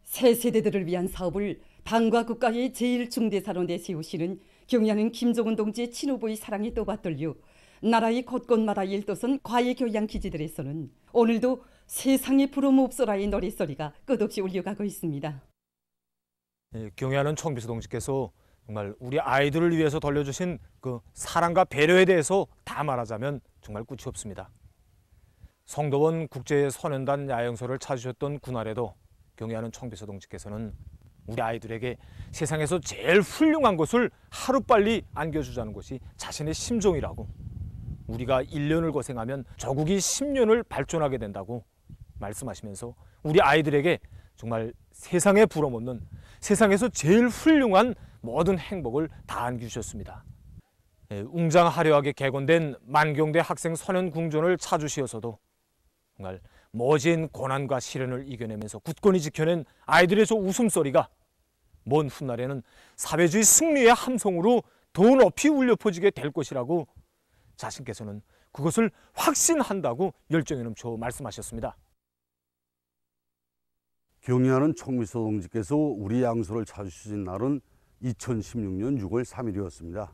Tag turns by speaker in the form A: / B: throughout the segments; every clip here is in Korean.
A: 새 세대들을 위한 사업을 당과 국가의 제1중대사로 내세우시는 경야는 김정은 동지의 친후부의 사랑이 또받들려 나라의 곳곳마다 일도선 과외교양 기지들에서는 오늘도 세상에 부러움없어라의 노랫소리가 끝없이 울려가고 있습니다.
B: 경야는 총비서 동지께서 정말 우리 아이들을 위해서 돌려주신 그 사랑과 배려에 대해서 다 말하자면 정말 끝이 없습니다. 성도원 국제소년단 야영소를 찾으셨던 그날에도 경야는 총비서 동지께서는 우리 아이들에게 세상에서 제일 훌륭한 것을 하루빨리 안겨주자는 것이 자신의 심정이라고, 우리가 1년을 고생하면 조국이 10년을 발전하게 된다고 말씀하시면서 우리 아이들에게 정말 세상에 부러움없는, 세상에서 제일 훌륭한 모든 행복을 다 안겨주셨습니다. 웅장화려하게 개건된 만경대 학생 소년 궁전을 찾으시어서도 정말 모진 고난과 시련을 이겨내면서 굳건히 지켜낸 아이들의 저 웃음소리가 먼 훗날에는 사회주의 승리의 함성으로 더 높이 울려 퍼지게 될 것이라고 자신께서는 그것을 확신한다고 열정이 넘쳐 말씀하셨습니다.
C: 경야는 총비서 동지께서 우리 양소를 찾으신 날은 2016년 6월 3일이었습니다.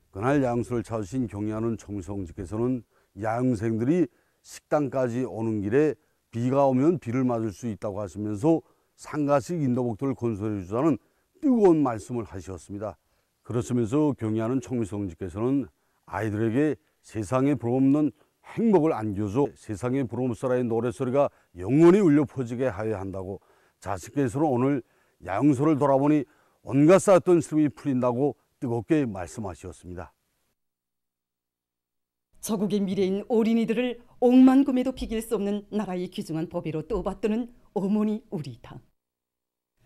C: 그날 양소를 찾으신 경야는 총비서 동지께서는 야영생들이 식당까지 오는 길에 비가 오면 비를 맞을 수 있다고 하시면서 상가식 인도복도를 건설해 주자는 뜨거운 말씀을 하셨습니다. 그러시면서 경야는 총비서 동지께서는 아이들에게 세상에 부러움없는 행복을 안겨줘 세상에 부러움없어라의 노랫소리가 영원히 울려 퍼지게 하여야 한다고, 자신께서는 오늘 야영소를 돌아보니 온갖 쌓였던 슬픔이 풀린다고 뜨겁게 말씀하셨습니다.
A: 조국의 미래인 어린이들을 억만금에도 비길 수 없는 나라의 귀중한 법의로 떠받드는 어머니 우리 당.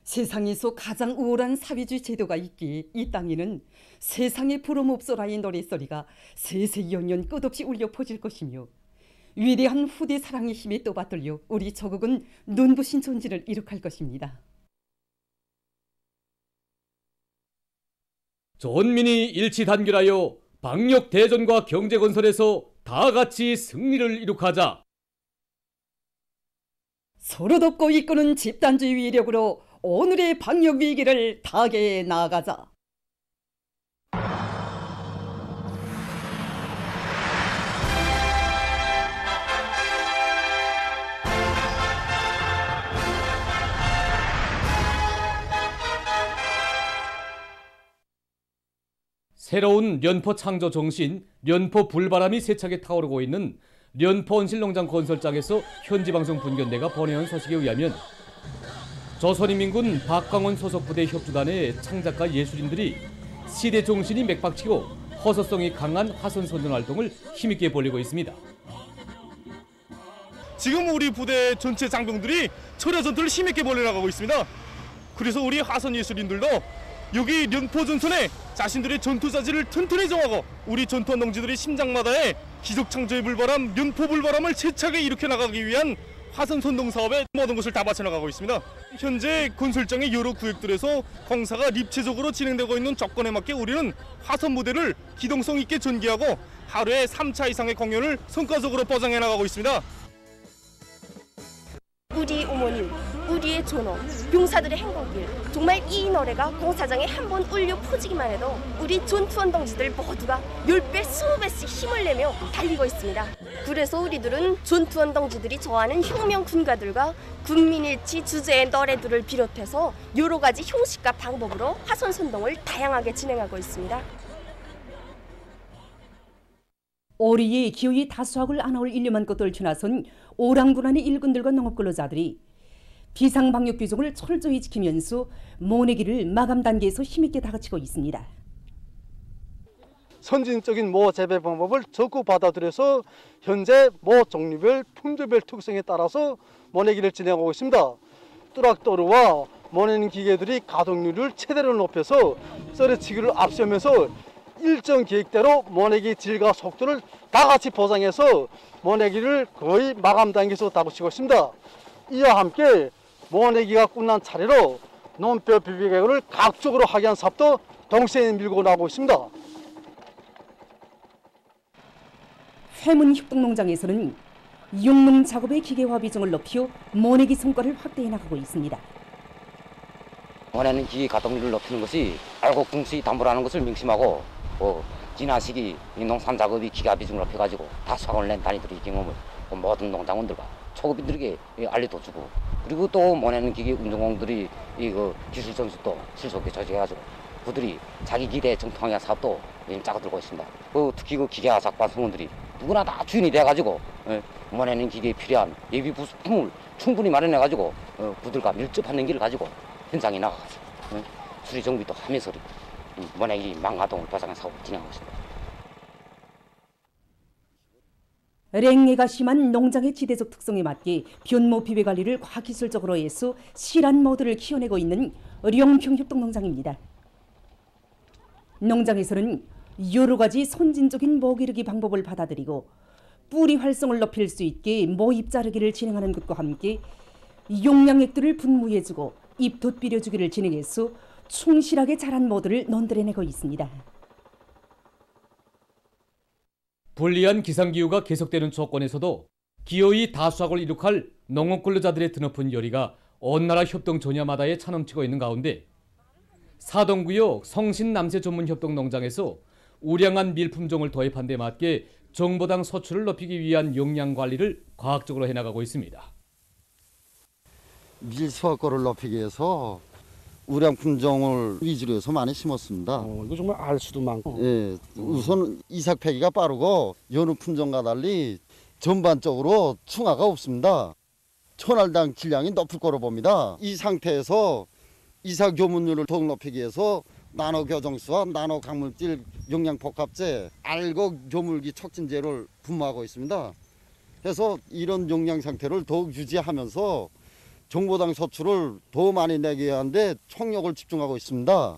A: 세상에서 가장 우월한 사회주의 제도가 있기에 이 땅에는 세상에 부러움없어라의 노랫소리가 세세연년 끝없이 울려 퍼질 것이며, 위대한 후대 사랑의 힘에 떠받들려 우리 조국은 눈부신 존재를 이룩할 것입니다.
D: 전민이 일치 단결하여 방역 대전과 경제 건설에서 다 같이 승리를 이룩하자.
A: 서로 돕고 이끄는 집단주의 위력으로 오늘의 방역 위기를 타개해 나가자.
D: 새로운 련포 창조 정신, 련포 불바람이 세차게 타오르고 있는 련포 온실농장 건설장에서 현지방송 분견대가 보내온 소식에 의하면 조선인민군 박광원 소속 부대 협조단의 창작가 예술인들이 시대 정신이 맥박치고 허소성이 강한 화선 선전 활동을 힘있게 벌이고 있습니다.
E: 지금 우리 부대 전체 장병들이 철야 전투를 힘있게 벌여나가고 있습니다. 그래서 우리 화선 예술인들도 여기 련포 전선에 자신들의 전투 자질을 튼튼히 정하고 우리 전투원 동지들의 심장마다에 기적 창조의 불바람, 련포 불바람을 세차게 일으켜 나가기 위한 화선 선동 사업에 모든 것을 다 바쳐나가고 있습니다. 현재 건설장의 여러 구역들에서 공사가 입체적으로 진행되고 있는 조건에 맞게 우리는 화선 무대를 기동성 있게 전개하고 하루에 3차 이상의 공연을 성과적으로 보장해 나가고 있습니다.
F: 우리 어머님, 우리의 전호, 병사들의 행복길, 정말 이 노래가 공사장에 한 번 울려 퍼지기만 해도 우리 전투원 동지들 모두가 10배, 20배씩 힘을 내며 달리고 있습니다. 그래서 우리들은 전투원 동지들이 좋아하는 혁명 군가들과 국민일치 주제의 노래들을 비롯해서 여러 가지 형식과 방법으로 화선 선동을 다양하게 진행하고 있습니다.
G: 오리의 기후의 다수학을 안아올 인류만 것들 지나선 오랑군안의 일꾼들과 농업근로자들이 비상방역 규정을 철저히 지키면서 모내기를 마감 단계에서 힘있게 다그치고 있습니다.
H: 선진적인 모 재배 방법을 적극 받아들여서 현재 모 종류별 품종별 특성에 따라서 모내기를 진행하고 있습니다. 트랙터와 모내는 기계들이 가동률을 최대로 높여서 썰어치기를 앞세우면서 일정 계획대로 모내기 질과 속도를 다 같이 보장해서 모내기를 거의 마감 단계에서 다그치고 있습니다. 이와 함께 모내기가 끝난 차례로 논뼈 비비개를 각적으로 하게 한 사업도 동시에 밀고 나오고 있습니다.
G: 회문 혁동농장에서는 육농 작업의 기계화 비중을 높여 모내기 성과를 확대해 나가고 있습니다.
I: 원하는 기계 가동률을 높이는 것이 알곡 중수의 담보라는 것을 명심하고 지난 시기 농산 작업이 기가 비중을 높여가지고 다수확을 낸 단위들의 경험을 모든 농장원들과 초급인들에게 알려줘주고 그리고 또 원하는 기계 운전공들이 기술 전수도 실속에 조직해가지고 그들이 자기 기대 정통항해 사업도 짜고 들고 있습니다. 특히 기계화 작반 성원들이 누구나 다 주인이 돼가지고 원하는 기계에 필요한 예비 부수품을 충분히 마련해가지고 그들과 밀접한 길을 가지고 현장에 나가가지고 수리 정비도 하면서 원하기 망가동을 보상한 사업을 진행하고 있습니다.
G: 랭해가 심한 농장의 지대적 특성에 맞게 변모 비배 관리를 과기술적으로 해서 실한 모두를 키워내고 있는 령평협동농장입니다. 농장에서는 여러 가지 선진적인 모기르기 방법을 받아들이고 뿌리 활성을 높일 수 있게 모잎 자르기를 진행하는 것과 함께 용량액들을 분무해주고 잎 덧비려주기를 진행해서 충실하게 자란 모두를 논들여내고 있습니다.
D: 불리한 기상기후가 계속되는 조건에서도 기어이 다수확을 이룩할 농업 근로자들의 드높은 열의가 온 나라 협동 전야마다에 차넘치고 있는 가운데 사동구역 성신남새 전문협동농장에서 우량한 밀품종을 도입한 데 맞게 정보당 소출을 높이기 위한 용량 관리를 과학적으로 해나가고 있습니다.
J: 밀 수확거를 높이기 위해서 우량 품종을 위주로 해서 많이 심었습니다.
H: 이거 정말 알 수도 많고.
J: 예, 우선 이삭 폐기가 빠르고 여느 품종과 달리 전반적으로 충하가 없습니다. 천알당 질량이 높을 거로 봅니다. 이 상태에서 이삭 교문율을 더욱 높이기 위해서 나노 교정수와 나노 강물질 용량 복합제, 알곡 교물기 촉진제를 분무하고 있습니다. 그래서 이런 용량 상태를 더욱 유지하면서 정보당 소출을 더 많이 내게 하는데 총력을 집중하고 있습니다.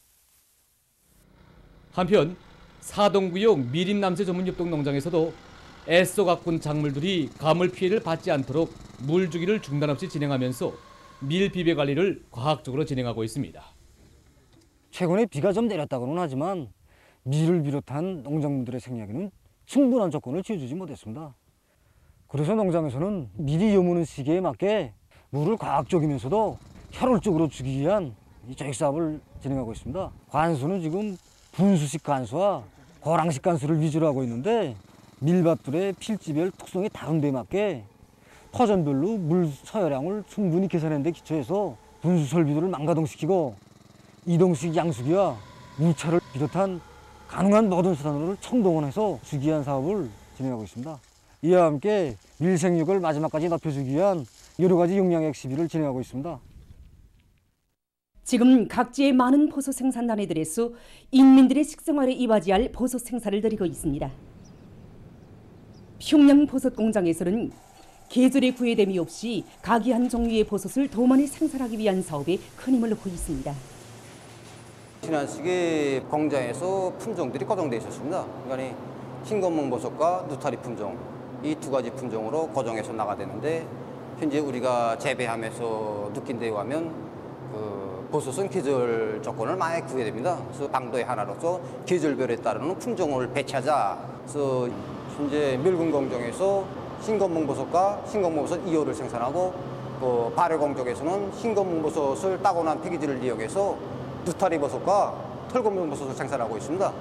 D: 한편 사동구역 미림남새 전문협동농장에서도 애써 가꾼 작물들이 가물 피해를 받지 않도록 물 주기를 중단 없이 진행하면서 밀 비배 관리를 과학적으로 진행하고 있습니다.
K: 최근에 비가 좀 내렸다고는 하지만 밀을 비롯한 농작물들의 생략에는 충분한 조건을 지어주지 못했습니다. 그래서 농장에서는 밀이 여무는 시기에 맞게 물을 과학적이면서도 효율적으로 주기 위한 조익 사업을 진행하고 있습니다. 관수는 지금 분수식 관수와 고랑식 관수를 위주로 하고 있는데 밀밭들의 필지별 특성이 다른 데 맞게 터전별로 물 서열량을 충분히 계산한 데 기초해서 분수 설비들을 망가동시키고 이동식 양수기와 무차를 비롯한 가능한 모든 수단으로 총동원해서 주기 위한 사업을 진행하고 있습니다. 이와 함께 밀 생육을 마지막까지 높여주기 위한 여러 가지 용량액 시비를 진행하고 있습니다.
G: 지금 각지의 많은 버섯 생산 단위들에서 인민들의 식생활에 이바지할 버섯 생산을 벌이고 있습니다. 평양 버섯 공장에서는 계절의 구애됨이 없이 각이한 종류의 버섯을 더 많이 생산하기 위한 사업에 큰 힘을 넣고 있습니다.
L: 지난 시기 공장에서 품종들이 고정되어 있었습니다. 그러니까 흰검몽 버섯과 누타리 품종 이 두 가지 품종으로 고정해서 나가되는데 현재 우리가 재배하면서 느낀 데 의하면 버섯은 계절 조건을 많이 구해야 됩니다. 그래서 당도의 하나로서 계절별에 따르는 품종을 배치하자. 그래서 현재 밀군 공정에서 흰검몽 버섯과 흰검몽 버섯 2호를 생산하고 발효 공정에서는 흰검몽 버섯을 따고 난 폐기질을 이용해서 누타리 버섯과 털검몽 버섯을 생산하고 있습니다.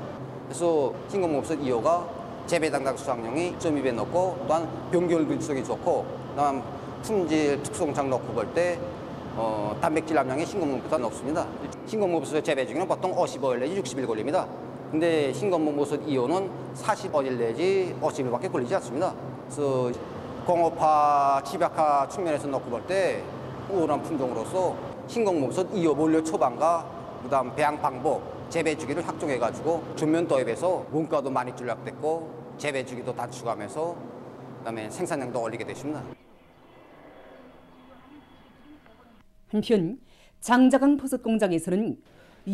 L: 그래서 흰검몽 버섯 2호가 재배 당당 수확량이 2.2배 높고 또한 병결 밀성이 좋고 또한 품질 특성상 놓고 볼 때 단백질 함량이 흰검몽보다 높습니다. 흰검몽 버섯 재배 중에는 보통 55일 내지 60일 걸립니다. 근데 흰검몽 버섯 2호는 45일 내지 50일밖에 걸리지 않습니다. 그래서 공업화, 집약화 측면에서 놓고 볼 때 우월한 품종으로서 흰검몽 버섯 2호 원료 초반과 그다음 배양 방법, 재배 주기를 확정해가지고 전면 도입해서 원가도 많이 절약됐고 재배 주기도 단축하면서 그다음에 생산량도 올리게 됐습니다.
G: 한편 장자강 버섯 공장에서는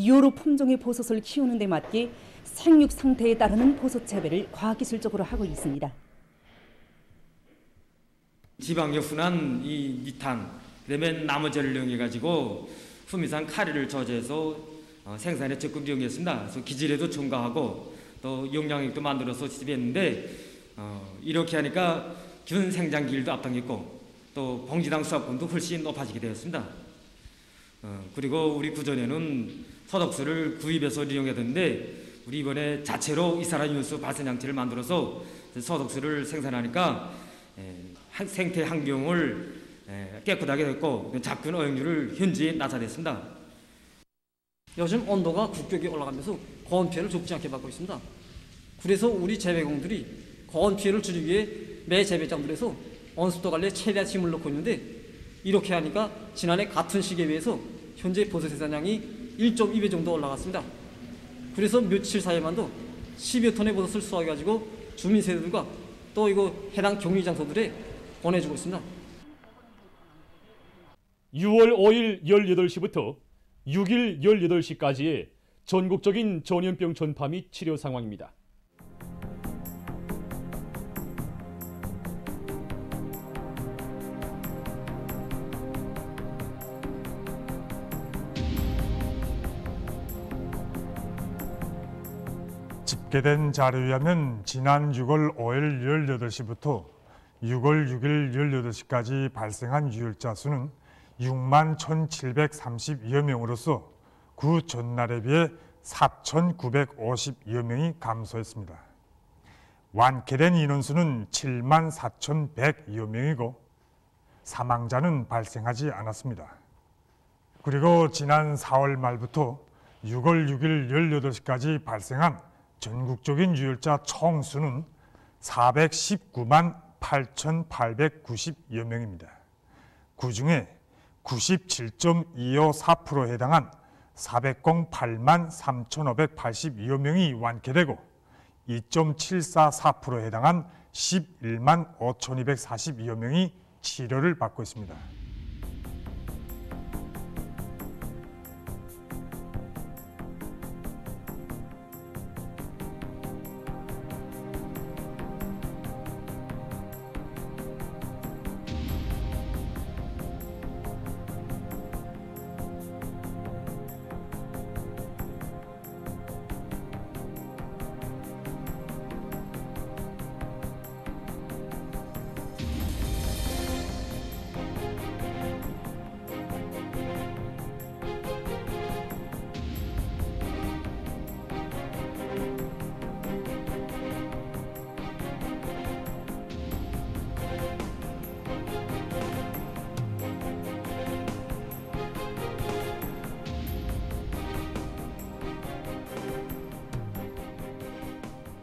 G: 여러 품종의 버섯을 키우는 데 맞게 생육 상태에 따르는 버섯 재배를 과기술적으로 하고 있습니다.
M: 지방여분한 이 니탄, 그다음에 나무재를 이용해가지고 후미산 카리를 저지해서 생산에 적극 이용했습니다. 그래서 기질에도 첨가하고 또 용량액도 만들어서 지배했는데 이렇게 하니까 균 생장 기일도 앞당겼고 또 봉지당 수확금도 훨씬 높아지게 되었습니다. 그리고 우리 구전에는 소독수를 구입해서 이용했는데 우리 이번에 자체로 이산화탄소 발생 장치를 만들어서 소독수를 생산하니까 생태 환경을 깨끗하게 됐고 작은 어획률을 현지에 낮아냈습니다.
N: 요즘 온도가 급격히 올라가면서 고온 피해를 적지 않게 받고 있습니다. 그래서 우리 재배공들이 고온 피해를 줄이기 위해 매 재배장들에서 온습도 관리에 최대한 힘을 넣고 있는데 이렇게 하니까 지난해 같은 시기에 비해서 현재 버섯 생산량이 1.2배 정도 올라갔습니다. 그래서 며칠 사이에만도 10여 톤의 버섯을 수확해가지고 주민 세대들과 또 이거 해당 격리 장소들에 보내주고 있습니다.
O: 6월 5일 18시부터 6일 18시까지의 전국적인 전염병 전파 및 치료 상황입니다.
P: 집계된 자료에 의하면 지난 6월 5일 18시부터 6월 6일 18시까지 발생한 유혈자 수는 6만 1,732여 명으로서 그 전날에 비해 4,950여 명이 감소했습니다. 완쾌된 인원수는 7만 4,100여 명이고 사망자는 발생하지 않았습니다. 그리고 지난 4월 말부터 6월 6일 18시까지 발생한 전국적인 유혈자 총수는 419만 8,890여 명입니다. 그 중에 97.254%에 해당한 408만 3,582여 명이 완쾌되고 2.744%에 해당한 11만 5,242여 명이 치료를 받고 있습니다.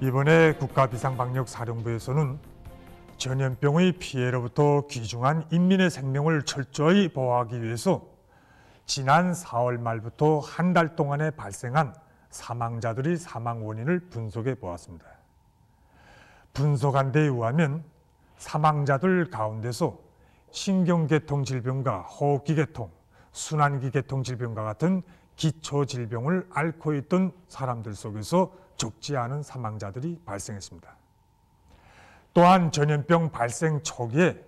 P: 이번에 국가비상방역사령부에서는 전염병의 피해로부터 귀중한 인민의 생명을 철저히 보호하기 위해서 지난 4월 말부터 한 달 동안에 발생한 사망자들의 사망 원인을 분석해 보았습니다. 분석한 데에 의하면 사망자들 가운데서 신경계통 질병과 호흡기계통, 순환기계통 질병과 같은 기초질병을 앓고 있던 사람들 속에서 적지 않은 사망자들이 발생했습니다. 또한 전염병 발생 초기에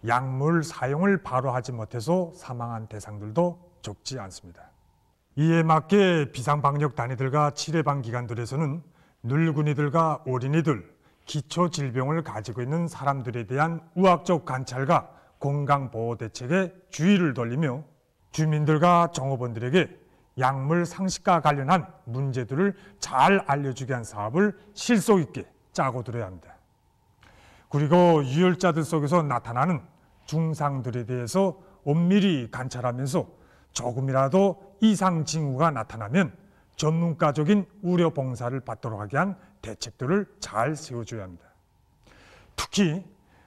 P: 약물 사용을 바로 하지 못해서 사망한 대상들도 적지 않습니다. 이에 맞게 비상방역 단위들과 치료방 기관들에서는 늙은이들과 어린이들, 기초질병을 가지고 있는 사람들에 대한 우학적 관찰과 건강보호 대책에 주의를 돌리며 주민들과 종업원들에게 약물 상식과 관련한 문제들을 잘 알려주게 한 사업을 실속 있게 짜고 들어야 합니다. 그리고 유혈자들 속에서 나타나는 증상들에 대해서 엄밀히 관찰하면서 조금이라도 이상 징후가 나타나면 전문가적인 의료 봉사를 받도록 하게 한 대책들을 잘 세워줘야 합니다. 특히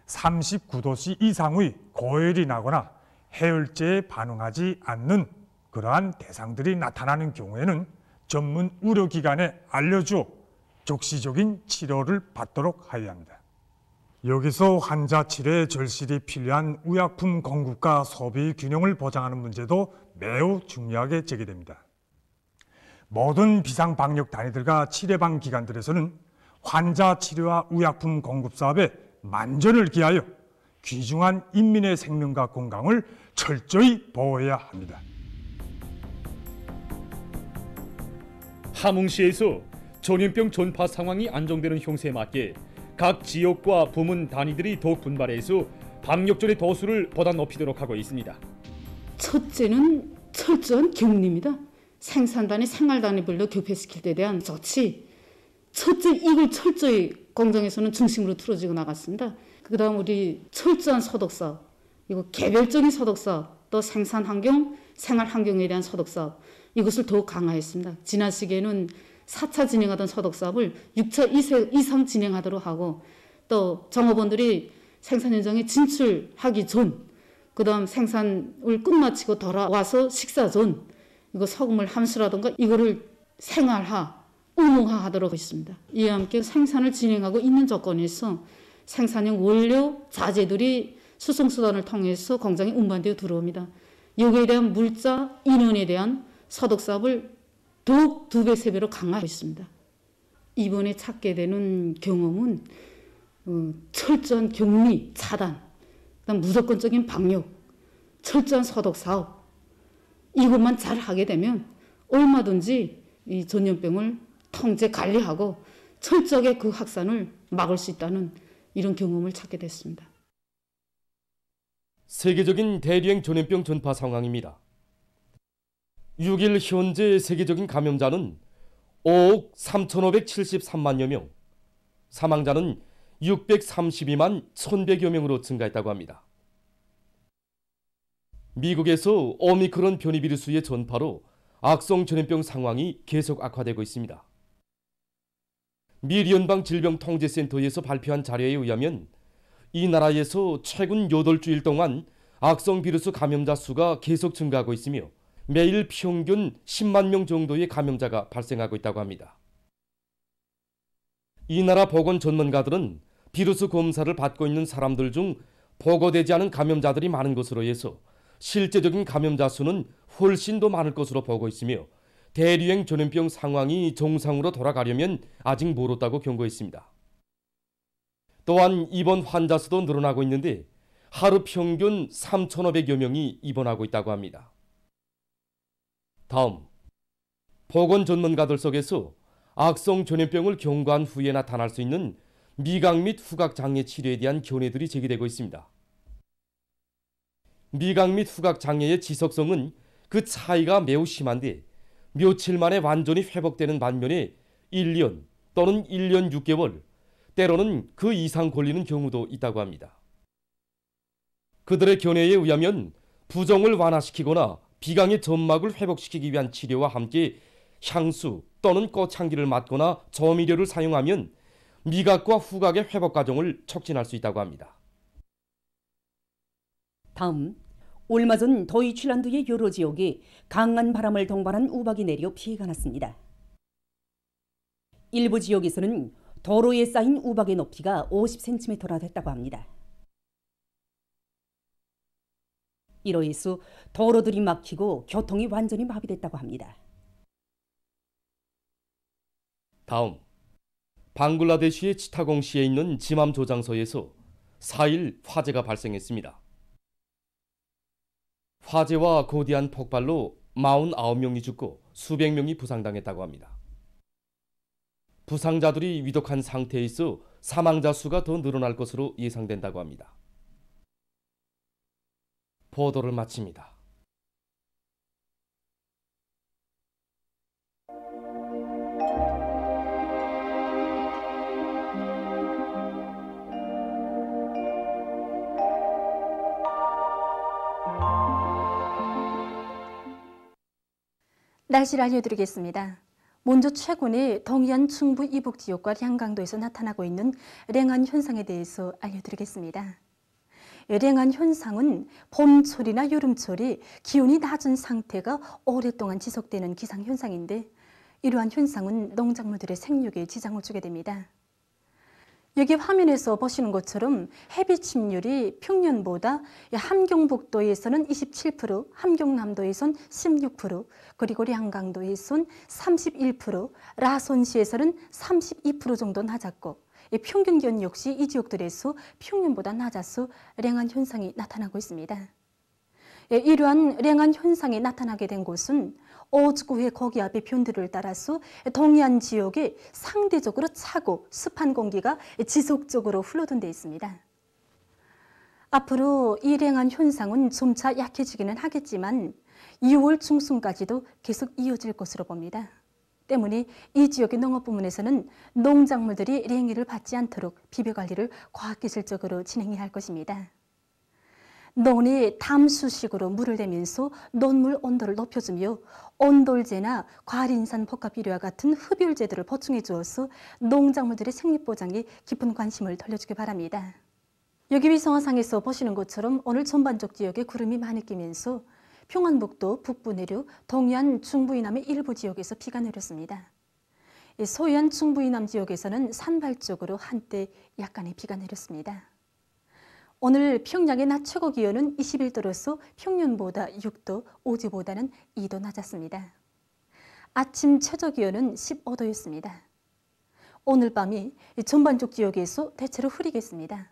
P: 39도씨 이상의 고열이 나거나 해열제에 반응하지 않는 그러한 대상들이 나타나는 경우에는 전문 의료기관에 알려주어 적시적인 치료를 받도록 하여야 합니다. 여기서 환자 치료에 절실히 필요한 의약품 공급과 소비 균형을 보장하는 문제도 매우 중요하게 제기됩니다. 모든 비상방역 단위들과 치료방 기관들에서는 환자 치료와 의약품 공급 사업에 만전을 기하여 귀중한 인민의 생명과 건강을 철저히 보호해야 합니다.
O: 함흥시에서 전염병 전파 상황이 안정되는 형세에 맞게 각 지역과 부문 단위들이 더욱 분발해서 방역전의 도수를 보다 높이도록 하고 있습니다.
Q: 첫째는 철저한 격리입니다. 생산단위, 생활단위별로 교폐시킬 때 대한 조치. 첫째, 이걸 철저히 공장에서는 중심으로 틀어지고 나갔습니다. 그 다음 우리 철저한 소독사업, 이거 개별적인 소독사업, 또 생산환경, 생활환경에 대한 소독사업, 이것을 더욱 강화했습니다. 지난 시기에는 4차 진행하던 소독사업을 6차 이상 진행하도록 하고, 또 종업원들이 생산 현장에 진출하기 전, 그 다음 생산을 끝마치고 돌아와서 식사 전, 이거 소금을 함수라든가 이거를 생활화, 의무화하도록 했습니다. 이와 함께 생산을 진행하고 있는 조건에서 생산형 원료, 자재들이 수송수단을 통해서 공장에 운반되어 들어옵니다. 여기에 대한 물자, 인원에 대한 소독사업을 더욱 2배, 3배로 강화했습니다. 이번에 찾게 되는 경험은 철저한 격리, 차단, 그다음 무조건적인 방역, 철저한 소독사업, 이것만 잘 하게 되면 얼마든지 이 전염병을 통제, 관리하고 철저하게 그 확산을 막을 수 있다는 이런 경험을 찾게 됐습니다.
D: 세계적인 대류행 전염병 전파 상황입니다. 6일 현재 세계적인 감염자는 5억 3,573만여 명, 사망자는 632만 1,100여 명으로 증가했다고 합니다. 미국에서 오미크론 변이 비루스의 전파로 악성 전염병 상황이 계속 악화되고 있습니다. 미 연방질병통제센터에서 발표한 자료에 의하면 이 나라에서 최근 8주일 동안 악성 비루스 감염자 수가 계속 증가하고 있으며 매일 평균 10만 명 정도의 감염자가 발생하고 있다고 합니다. 이 나라 보건 전문가들은 비루스 검사를 받고 있는 사람들 중 보고되지 않은 감염자들이 많은 것으로 해서 실제적인 감염자 수는 훨씬 더 많을 것으로 보고 있으며 대류행 전염병 상황이 정상으로 돌아가려면 아직 멀었다고 경고했습니다. 또한 입원 환자 수도 늘어나고 있는데 하루 평균 3,500여 명이 입원하고 있다고 합니다. 다음, 보건 전문가들 속에서 악성 전염병을 경과한 후에 나타날 수 있는 미각 및 후각 장애 치료에 대한 견해들이 제기되고 있습니다. 미각 및 후각 장애의 지속성은 그 차이가 매우 심한데 며칠 만에 완전히 회복되는 반면에 1년 또는 1년 6개월, 때로는 그 이상 걸리는 경우도 있다고 합니다. 그들의 견해에 의하면 부종을 완화시키거나 비강의 점막을 회복시키기 위한 치료와 함께 향수 또는 꽃향기를 맡거나 조미료를 사용하면 미각과 후각의 회복 과정을 촉진할 수 있다고 합니다.
G: 다음, 얼마 전 도이칠란드의 여러 지역에 강한 바람을 동반한 우박이 내려 피해가 났습니다. 일부 지역에서는 도로에 쌓인 우박의 높이가 50cm나 됐다고 합니다. 이로 인해서 도로들이 막히고 교통이 완전히 마비됐다고 합니다.
D: 다음, 방글라데시의 치타공시에 있는 지맘 조장소에서 4일 화재가 발생했습니다. 화재와 거대한 폭발로 49명이 죽고 수백 명이 부상당했다고 합니다. 부상자들이 위독한 상태에 있어 사망자 수가 더 늘어날 것으로 예상된다고 합니다. 보도를 마칩니다.
R: 날씨를 알려드리겠습니다. 먼저 최근에 동해안 충북 이북 지역과 량강도에서 나타나고 있는 랭한 현상에 대해서 알려드리겠습니다. 랭한 현상은 봄철이나 여름철에 기온이 낮은 상태가 오랫동안 지속되는 기상현상인데 이러한 현상은 농작물들의 생육에 지장을 주게 됩니다. 여기 화면에서 보시는 것처럼 햇빛 침률이 평년보다 함경북도에서는 27%, 함경남도에선 16%, 그리고 량강도에선 31%, 라손시에서는 32% 정도 낮았고 평균 기온 역시 이 지역들에서 평년보다 낮아서 랭한 현상이 나타나고 있습니다. 이러한 랭한 현상이 나타나게 된 곳은 어주구의 고기압의 변들을 따라서 동해안 지역에 상대적으로 차고 습한 공기가 지속적으로 흘러든 데 있습니다. 앞으로 이 랭한 현상은 점차 약해지기는 하겠지만 6월 중순까지도 계속 이어질 것으로 봅니다. 때문에 이 지역의 농업 부문에서는 농작물들이 랭이를 받지 않도록 비벼관리를 과학기술적으로 진행해야 할 것입니다. 논에 담수식으로 물을 대면서 논물 온도를 높여주며 온돌제나 과린산 복합비료와 같은 흡율제들을 보충해 주어서 농작물들의 생립보장에 깊은 관심을 돌려주기 바랍니다. 여기 위성화상에서 보시는 것처럼 오늘 전반적 지역에 구름이 많이 끼면서 평안북도 북부 내륙, 동해안 중부 이남의 일부 지역에서 비가 내렸습니다. 소해안 중부 이남 지역에서는 산발 쪽으로 한때 약간의 비가 내렸습니다. 오늘 평양의 낮 최고 기온은 21도로서 평년보다 6도, 오지보다는 2도 낮았습니다. 아침 최저 기온은 15도였습니다. 오늘 밤이 전반적 지역에서 대체로 흐리겠습니다.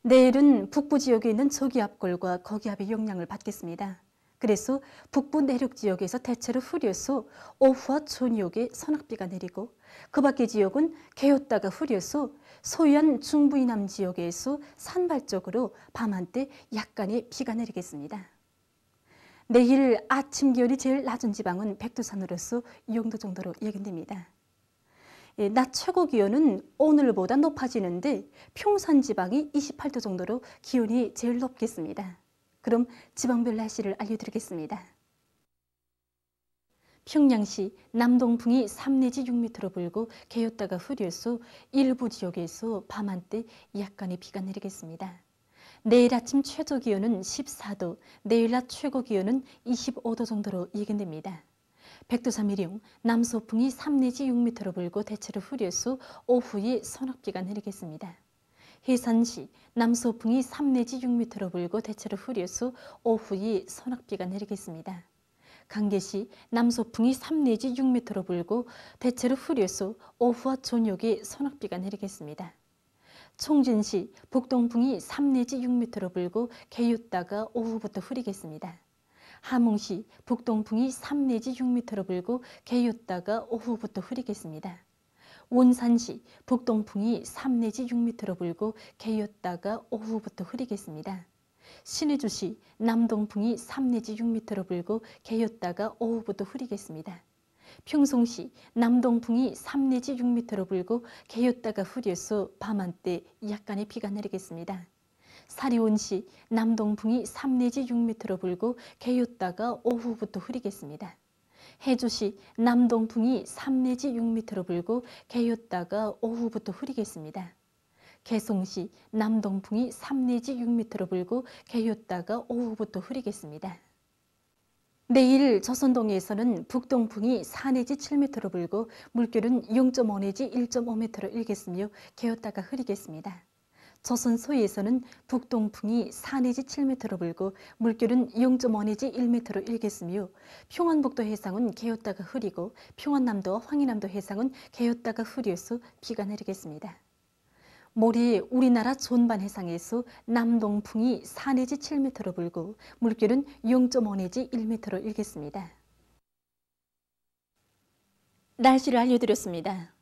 R: 내일은 북부 지역에 있는 저기압골과 거기압의 영향을 받겠습니다. 그래서 북부 내륙 지역에서 대체로 흐려서 오후와 저녁에 선악비가 내리고 그 밖의 지역은 개었다가 흐려서 소해안 중부 이남 지역에서 산발적으로 밤 한때 약간의 비가 내리겠습니다. 내일 아침 기온이 제일 낮은 지방은 백두산으로서 6도 정도로 예견됩니다. 낮 최고 기온은 오늘보다 높아지는데 평산 지방이 28도 정도로 기온이 제일 높겠습니다. 그럼 지방별 날씨를 알려드리겠습니다. 평양시 남동풍이 3 내지 6m로 불고 개었다가 흐려서 일부 지역에서 밤 한때 약간의 비가 내리겠습니다. 내일 아침 최저 기온은 14도, 내일 낮 최고 기온은 25도 정도로 예견됩니다. 백두산 미령 남서풍이 3 내지 6m로 불고 대체로 흐려서 오후에 선악비가 내리겠습니다. 해산시 남서풍이 3 내지 6m로 불고 대체로 흐려서 오후에 선악비가 내리겠습니다. 강계시 남서풍이 3 내지 6m로 불고 대체로 흐려서 오후와 저녁에 선악비가 내리겠습니다. 총진시 북동풍이 3 내지 6m로 불고 개였다가 오후부터 흐리겠습니다. 함흥시 북동풍이 3 내지 6m로 불고 개였다가 오후부터 흐리겠습니다. 원산시 북동풍이 3 내지 6m로 불고 개였다가 오후부터 흐리겠습니다. 신의주시 남동풍이 3 내지 6m로 불고 개였다가 오후부터 흐리겠습니다. 평송시 남동풍이 3 내지 6m로 불고 개였다가 흐려서 밤 한때 약간의 비가 내리겠습니다. 사리온시 남동풍이 3 내지 6m로 불고 개였다가 오후부터 흐리겠습니다. 해주시 남동풍이 3 내지 6m로 불고 개였다가 오후부터 흐리겠습니다. 개송시 남동풍이 3 내지 6m로 불고 개였다가 오후부터 흐리겠습니다. 내일 조선동해에서는 북동풍이 4 내지 7m로 불고 물결은 0.5 내지 1.5m로 일겠으며 개었다가 흐리겠습니다. 조선 서해에서는 북동풍이 4 내지 7m로 불고 물결은 0.5 내지 1m로 일겠으며 평안북도 해상은 개었다가 흐리고 평안남도와 황해남도 해상은 개었다가 흐려서 비가 내리겠습니다. 모레 우리나라 전반 해상에서 남동풍이 4 내지 7m로 불고 물결은 0.5 내지 1m로 일겠습니다. 날씨를 알려드렸습니다.